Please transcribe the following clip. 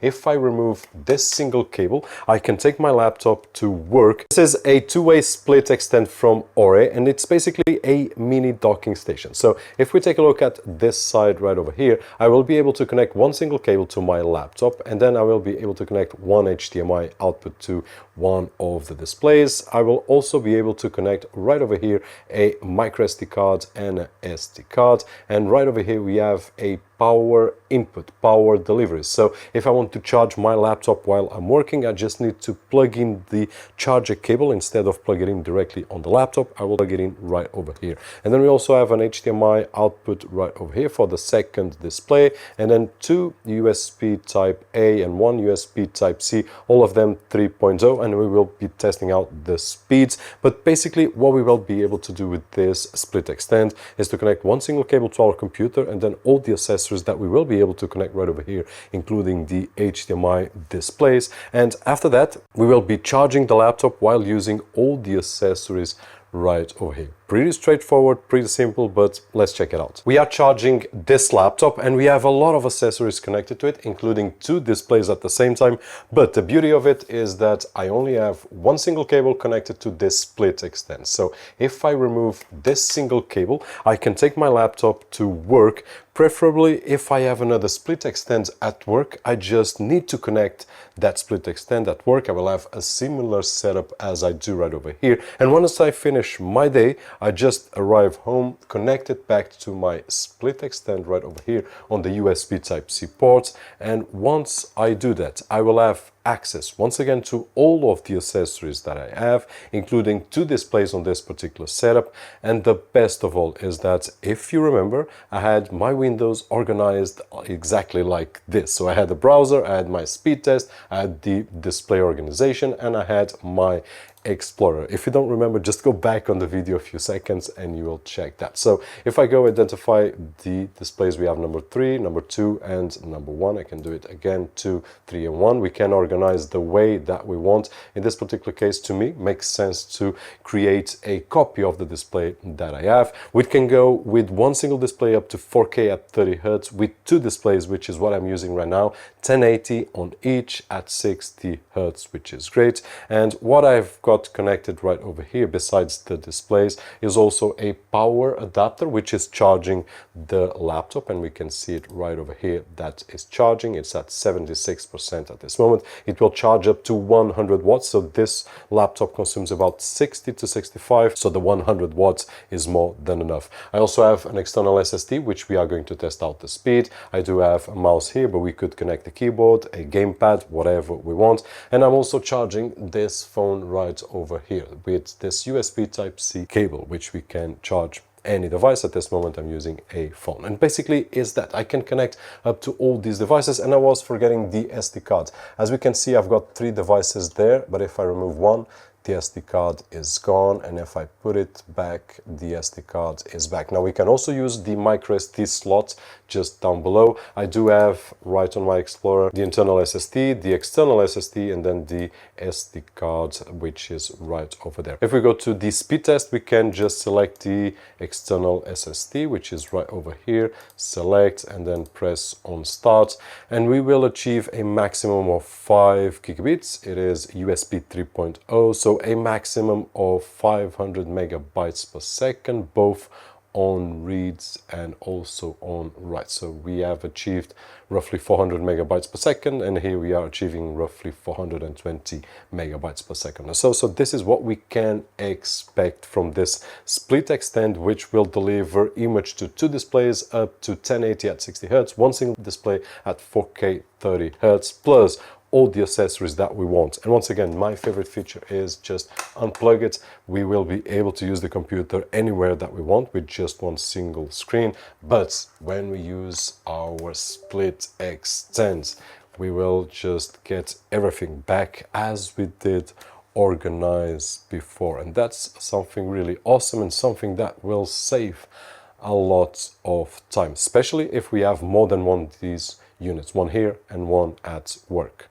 If I remove this single cable, I can take my laptop to work. This is a two-way SpliTXtend from OREI, and it's basically a mini docking station. So if we take a look at this side right over here, I will be able to connect one single cable to my laptop, and then I will be able to connect one HDMI output to one of the displays. I will also be able to connect right over here a micro SD card and a SD card, and right over here we have a power input, power delivery. So if I want to charge my laptop while I'm working, I just need to plug in the charger cable. Instead of plugging it in directly on the laptop, I will plug it in right over here. And then we also have an HDMI output right over here for the second display, and then two USB type A and one USB type C, all of them 3.0, and we will be testing out the speeds. But basically what we will be able to do with this SpliTXtend is to connect one single cable to our computer, and then all the accessories that we will be able to connect right over here, including the HDMI displays. And after that, we will be charging the laptop while using all the accessories right over here. Pretty straightforward, pretty simple, but let's check it out. We are charging this laptop and we have a lot of accessories connected to it, including two displays at the same time. But the beauty of it is that I only have one single cable connected to this SpliTXtend. So if I remove this single cable, I can take my laptop to work. Preferably, if I have another SpliTXtend at work, I just need to connect that SpliTXtend at work. I will have a similar setup as I do right over here. And once I finish my day, I just arrive home, connect it back to my SpliTXtend right over here on the USB Type-C ports. And once I do that, I will have access once again to all of the accessories that I have, including two displays on this particular setup. And the best of all is that, if you remember, I had my windows organized exactly like this. So I had the browser, I had my speed test, I had the display organization, and I had my Explorer. If you don't remember, just go back on the video a few seconds and you will check that. So if I go identify the displays, we have number 3, number 2, and number 1. I can do it again, 2, 3, and 1. We can organize the way that we want. In this particular case, to me, makes sense to create a copy of the display that I have. We can go with one single display up to 4K at 30 Hz with two displays, which is what I'm using right now, 1080 on each at 60 Hz, which is great. And what I've got connected right over here besides the displays is also a power adapter, which is charging the laptop, and we can see it right over here that is charging. It's at 76% at this moment. It will charge up to 100 watts, so this laptop consumes about 60 to 65, so the 100 watts is more than enough. I also have an external SSD, which we are going to test out the speed. I do have a mouse here, but we could connect a keyboard, a gamepad, whatever we want. And I'm also charging this phone right over here with this USB Type-C cable, which we can charge any device. At this moment I'm using a phone, and basically is that I can connect up to all these devices. And I was forgetting the SD card. As we can see, I've got 3 devices there, but if I remove one, the SD card is gone, and if I put it back, the SD card is back. Now we can also use the micro SD slot just down below. I do have right on my Explorer the internal SSD, the external SSD, and then the SD card, which is right over there. If we go to the speed test, we can just select the external SSD, which is right over here, select, and then press on start, and we will achieve a maximum of 5 gigabits. It is USB 3.0, so a maximum of 500 megabytes per second, both on reads and also on writes. So we have achieved roughly 400 megabytes per second, and here we are achieving roughly 420 megabytes per second. So this is what we can expect from this SpliTXtend, which will deliver image to 2 displays up to 1080 at 60 Hz, one single display at 4K 30 Hz, plus all the accessories that we want. And once again, my favorite feature is just unplug it. We will be able to use the computer anywhere that we want with just one single screen. But when we use our SpliTXtend, we will just get everything back as we did organize before. And that's something really awesome, and something that will save a lot of time, especially if we have more than one of these units, one here and one at work.